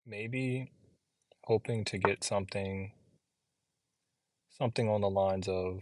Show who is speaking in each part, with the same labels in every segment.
Speaker 1: Maybe hoping to get something on the lines of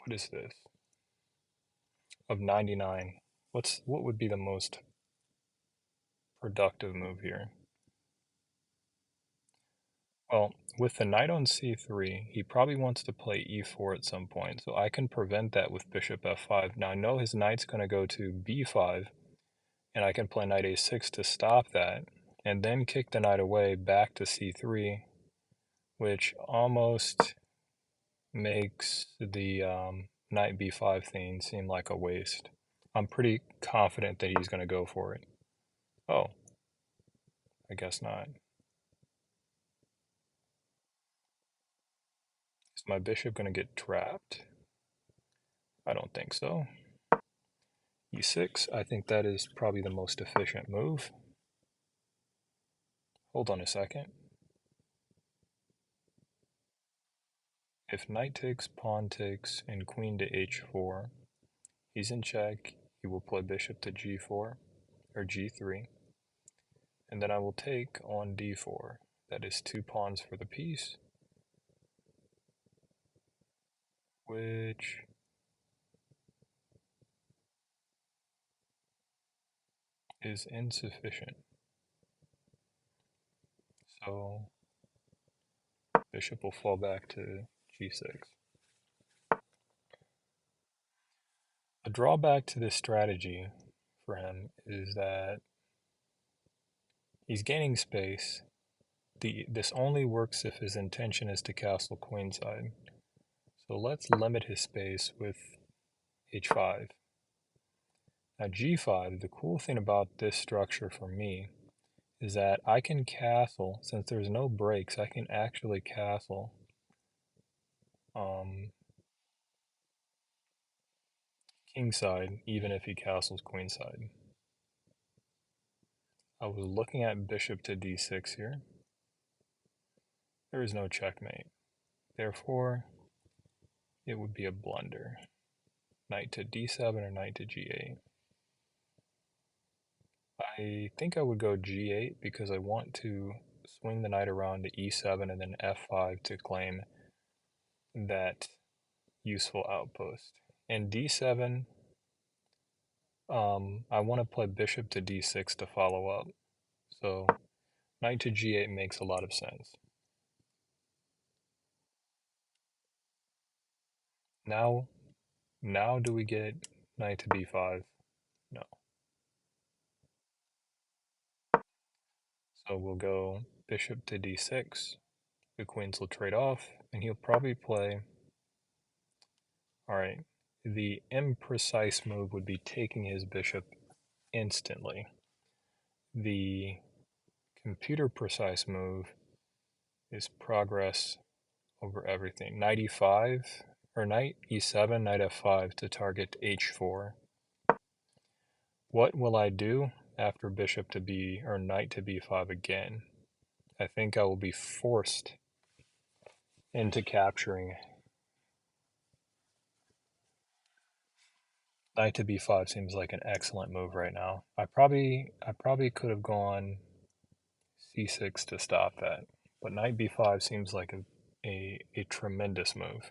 Speaker 1: what is this? Of 99. What would be the most productive move here? Well, with the knight on c3, he probably wants to play e4 at some point, so I can prevent that with bishop f5. Now I know his knight's going to go to b5, and I can play knight a6 to stop that, and then kick the knight away back to c3, which almost makes the knight b5 thing seem like a waste. I'm pretty confident that he's going to go for it. Oh, I guess not. Is my bishop going to get trapped? I don't think so. e6, I think that is probably the most efficient move. Hold on a second. If knight takes, pawn takes, and queen to h4, he's in check. He will play bishop to g4, or g3, and then I will take on d4. That is 2 pawns for the piece, which is insufficient. So bishop will fall back to g6. A drawback to this strategy for him is that he's gaining space. This only works if his intention is to castle queenside. So let's limit his space with h5. Now g5, the cool thing about this structure for me is that I can castle, since there's no breaks, I can actually castle kingside even if he castles queenside. I was looking at bishop to d6 here. There is no checkmate. Therefore, it would be a blunder. Knight to d7 or knight to g8. I think I would go g8 because I want to swing the knight around to e7 and then f5 to claim that useful outpost. And d7, I want to play bishop to d6 to follow up. So knight to g8 makes a lot of sense. Now do we get knight to b5? No. So we'll go bishop to d6. The queens will trade off, and he'll probably play... Alright, the imprecise move would be taking his bishop instantly. The computer precise move is progress over everything. Knight e5, or knight e7, knight f5 to target h4. What will I do after bishop to b, or knight to b5 again? I think I will be forced into capturing knight to b5 seems like an excellent move right now. I probably could have gone c6 to stop that, but knight b5 seems like a tremendous move.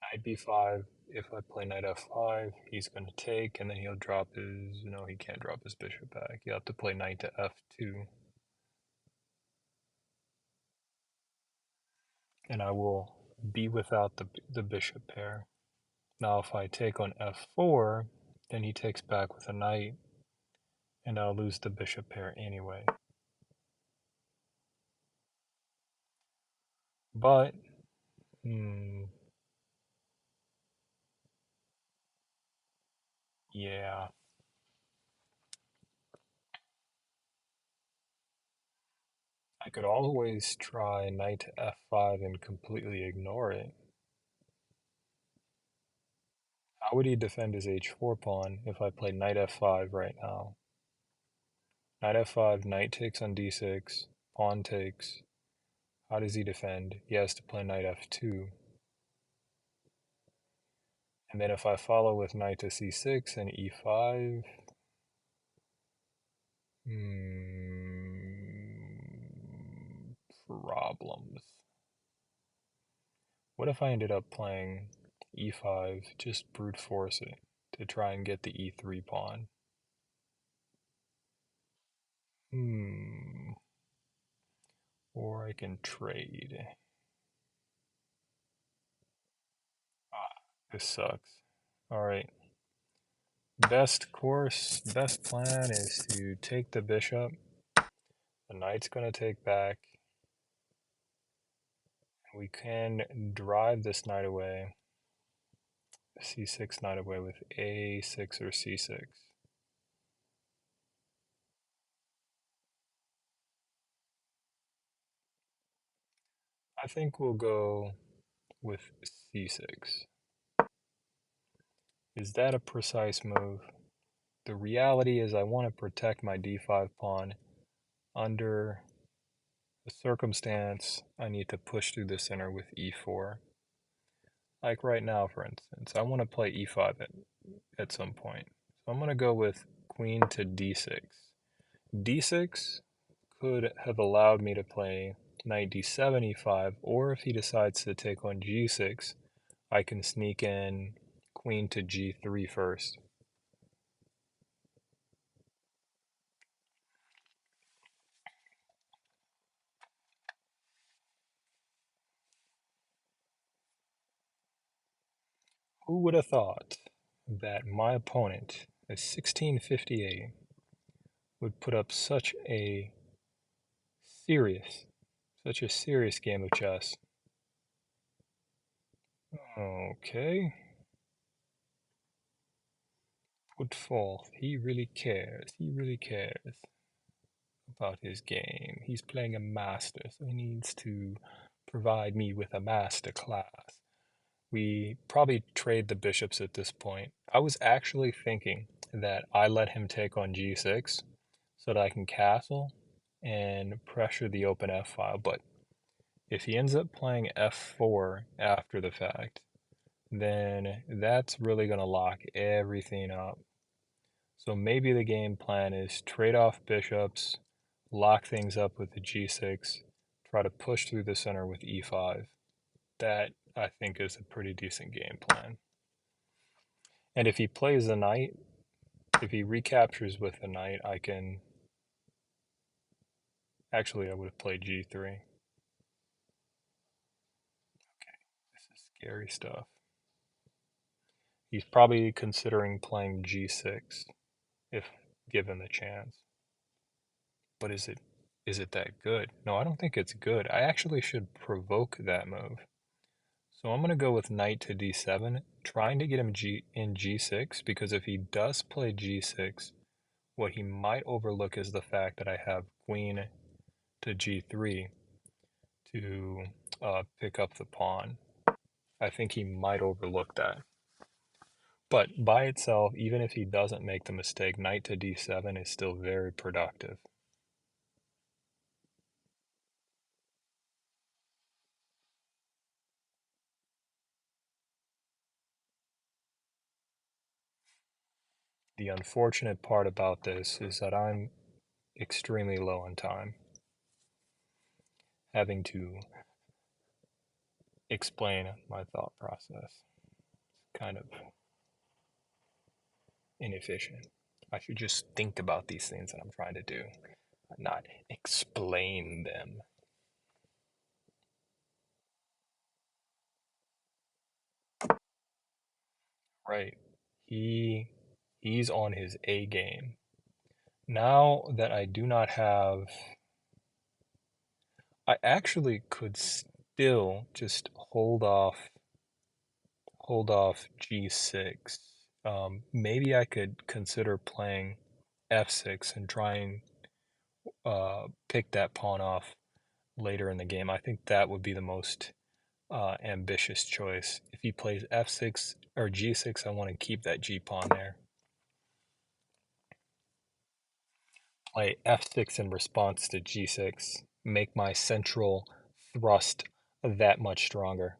Speaker 1: Knight b5, if I play knight f5, he's going to take, and then he'll drop his... No, he can't drop his bishop back. He'll have to play knight to f2. And I will be without the bishop pair. Now if I take on f4, then he takes back with a knight, and I'll lose the bishop pair anyway. But, yeah. I could always try knight to f5 and completely ignore it. How would he defend his h4 pawn if I play knight f5 right now? Knight f5, knight takes on d6, pawn takes. How does he defend? He has to play knight f2. And then if I follow with knight to c6 and e5, problems. What if I ended up playing e5, just brute force it to try and get the e3 pawn? Or I can trade. Ah, this sucks. Alright. Best course, best plan is to take the bishop. The knight's going to take back. We can drive this knight away. C6 knight away with A6 or C6. I think we'll go with C6. Is that a precise move? The reality is I want to protect my D5 pawn. Under the circumstance, I need to push through the center with E4. Like right now, for instance, I want to play E5 at some point. So I'm going to go with queen to D6. D6 could have allowed me to play knight d7, e5, or if he decides to take on g6, I can sneak in queen to g3 first. Who would have thought that my opponent at 1658 would put up serious, such a serious game of chess? Okay. Put forth. He really cares. He really cares about his game. He's playing a master, so he needs to provide me with a master class. We probably trade the bishops at this point. I was actually thinking that I let him take on g6 so that I can castle and pressure the open f file, but if he ends up playing f4 after the fact, then that's really going to lock everything up. So maybe the game plan is trade off bishops, lock things up with the g6, try to push through the center with e5. That, I think, is a pretty decent game plan. And if he plays the knight, if he recaptures with the knight, I can... Actually, I would have played g3. Okay, this is scary stuff. He's probably considering playing g6 if given the chance. But is it that good? No, I don't think it's good. I actually should provoke that move. So I'm going to go with knight to d7, trying to get him in g6, because if he does play g6, what he might overlook is the fact that I have queen to g3 to pick up the pawn. I think he might overlook that. But by itself, even if he doesn't make the mistake, knight to d7 is still very productive. The unfortunate part about this is that I'm extremely low on time, having to explain my thought process. Kind of inefficient. I should just think about these things that I'm trying to do, not explain them. Right. He's on his A game. Now that I do not have, I actually could still just hold off G6. Maybe I could consider playing F6 and try and pick that pawn off later in the game. I think that would be the most ambitious choice. If he plays F6 or G6, I want to keep that G pawn there. Play F6 in response to G6. Make my central thrust that much stronger.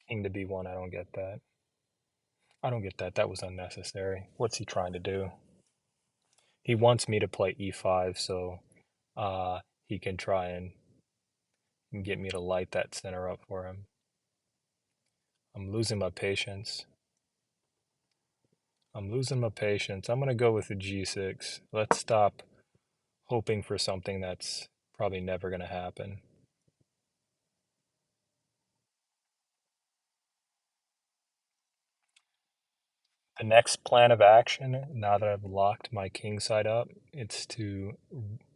Speaker 1: King to b1, I don't get that. I don't get that. That was unnecessary. What's he trying to do? He wants me to play e5 so he can try and get me to light that center up for him. I'm losing my patience. I'm losing my patience. I'm going to go with the g6. Let's stop hoping for something that's probably never going to happen. The next plan of action, now that I've locked my king side up, it's to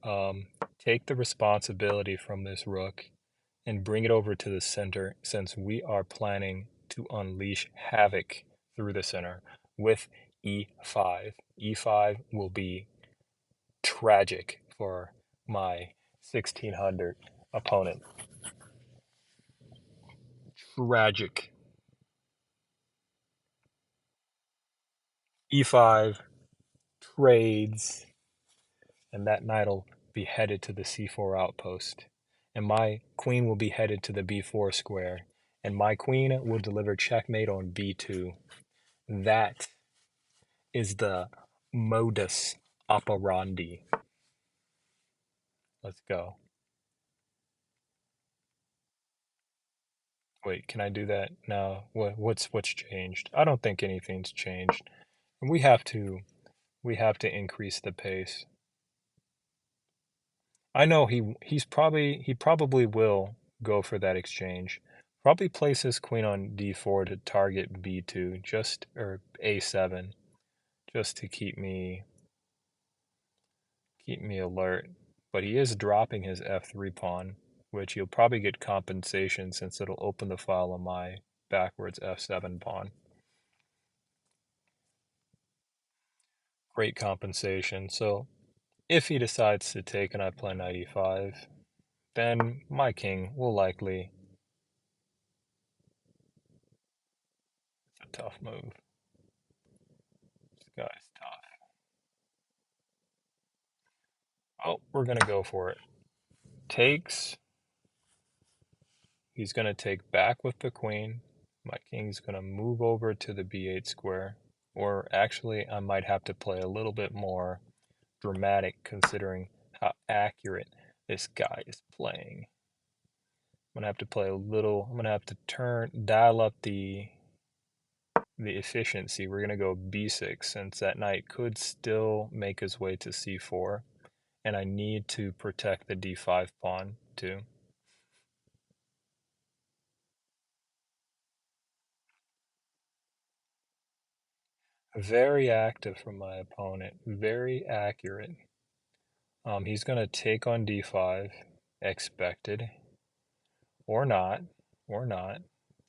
Speaker 1: um, take the responsibility from this rook and bring it over to the center, since we are planning to unleash havoc through the center with e5. E5 will be tragic for my 1600 opponent. Tragic. E5 trades, and that knight will be headed to the c4 outpost. And my queen will be headed to the b4 square. And my queen will deliver checkmate on b2. That is the modus operandi. Let's go. Wait, can I do that? No. What's changed? I don't think anything's changed. We have to we have to increase the pace. I know he probably will go for that exchange. Probably place his queen on d4 to target b2, just or a7, just to keep me alert. But he is dropping his f3 pawn, which he'll probably get compensation since it'll open the file on my backwards f7 pawn. Great compensation. So if he decides to take and I play knight e5, then my king will likely. It's a tough move. This guy's tough. Oh, we're gonna go for it. Takes. He's gonna take back with the queen. My king's gonna move over to the b8 square. Or actually, I might have to play a little bit more dramatic considering how accurate this guy is playing. I'm gonna have to play a little. I'm gonna have to dial up the efficiency. We're gonna go b6 since that knight could still make his way to c4, and I need to protect the d5 pawn too. Very active from my opponent. Very accurate. He's gonna take on d5, expected, or not, or not.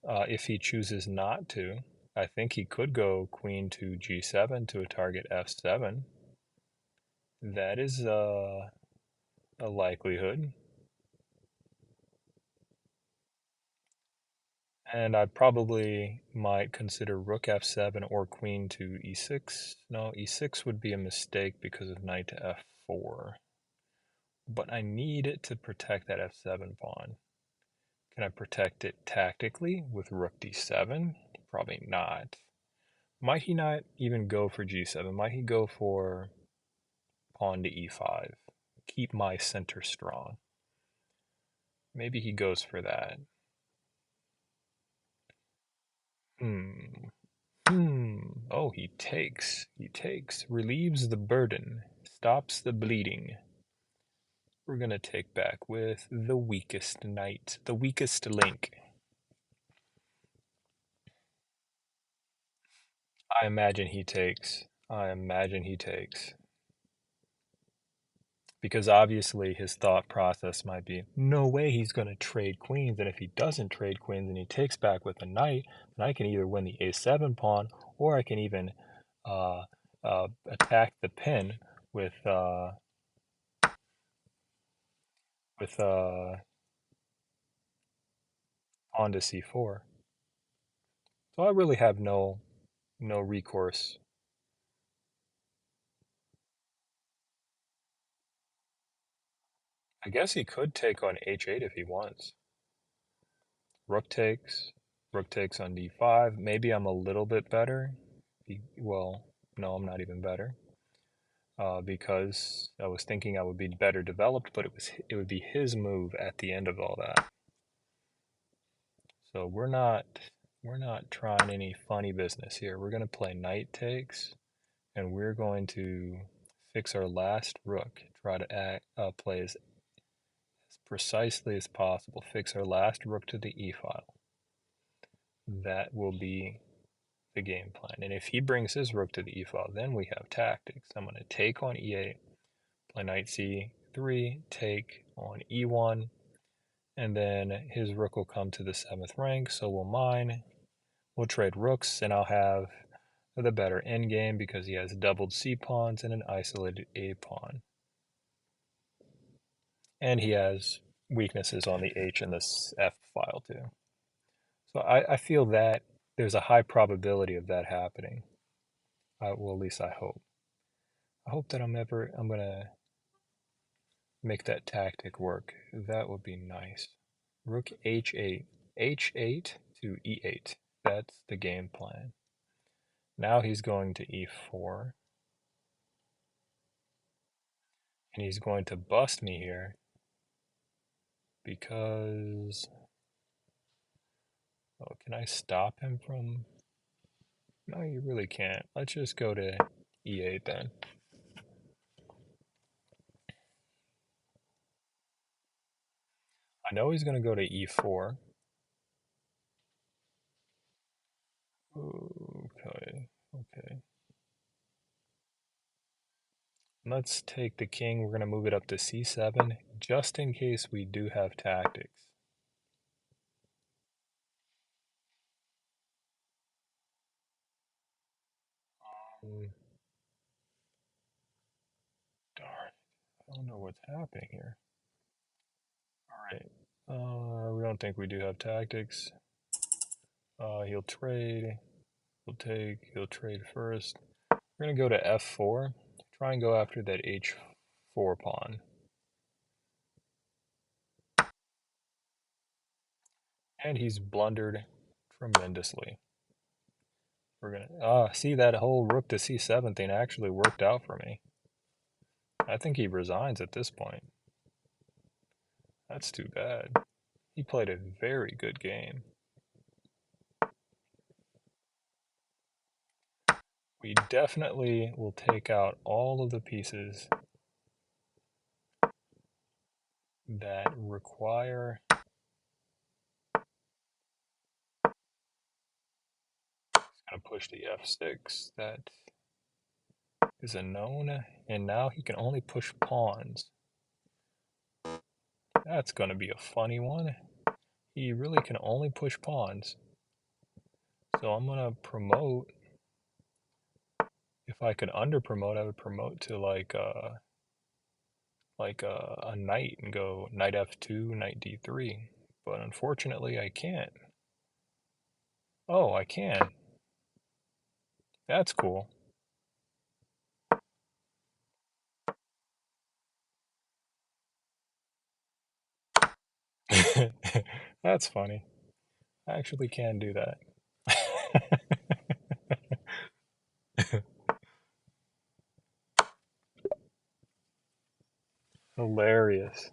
Speaker 1: If he chooses not to, I think he could go queen to g7 to a target f7. That is a likelihood. And I probably might consider rook f7 or queen to e6. No, e6 would be a mistake because of knight to f4. But I need it to protect that f7 pawn. Can I protect it tactically with rook d7? Probably not. Might he not even go for g7? Might he go for pawn to e5? Keep my center strong. Maybe he goes for that. Hmm. Oh, he takes. He takes. Relieves the burden. Stops the bleeding. We're gonna take back with the weakest knight. The weakest link. I imagine he takes. I imagine he takes. Because obviously his thought process might be, no way he's going to trade queens, and if he doesn't trade queens and he takes back with a knight, then I can either win the a7 pawn, or I can even attack the pin with with pawn to c4. So I really have no recourse. I guess he could take on h8 if he wants. Rook takes. Rook takes on d5. Maybe I'm a little bit better. Well, no, I'm not even better. Because I was thinking I would be better developed, but it would be his move at the end of all that. So we're not trying any funny business here. We're going to play knight takes, and we're going to fix our last rook. Try to play as precisely as possible. Fix our last rook to the e file. That will be the game plan. And if he brings his rook to the e file, then we have tactics. I'm going to take on e8, play knight c3, take on e1, and then his rook will come to the 7th rank, so will mine. We'll trade rooks, and I'll have the better endgame because he has doubled c pawns and an isolated a pawn. And he has weaknesses on the h and the f file too. So I feel that there's a high probability of that happening. Well, at least I hope. I hope that I'm gonna make that tactic work. That would be nice. Rook h8, h8 to e8. That's the game plan. Now he's going to e4. And he's going to bust me here because... Oh, can I stop him from... No, you really can't. Let's just go to e8 then. I know he's going to go to e4. Okay, okay. Let's take the king. We're going to move it up to c7 just in case we do have tactics. Darn, I don't know what's happening here. Alright, we don't think we do have tactics. He'll trade, he'll trade first. We're going to go to f4, try and go after that h4 pawn. And he's blundered tremendously. We're gonna see that whole rook to c7 thing actually worked out for me. I think he resigns at this point. That's too bad. He played a very good game. We definitely will take out all of the pieces that require gonna push the f6. That is a known, and now he can only push pawns. That's gonna be a funny one. He really can only push pawns. So I'm gonna promote. If I could under promote, I would promote to like a knight and go knight f2, knight d3. But unfortunately, I can't. Oh, I can. That's cool. That's funny. I actually can do that. Hilarious.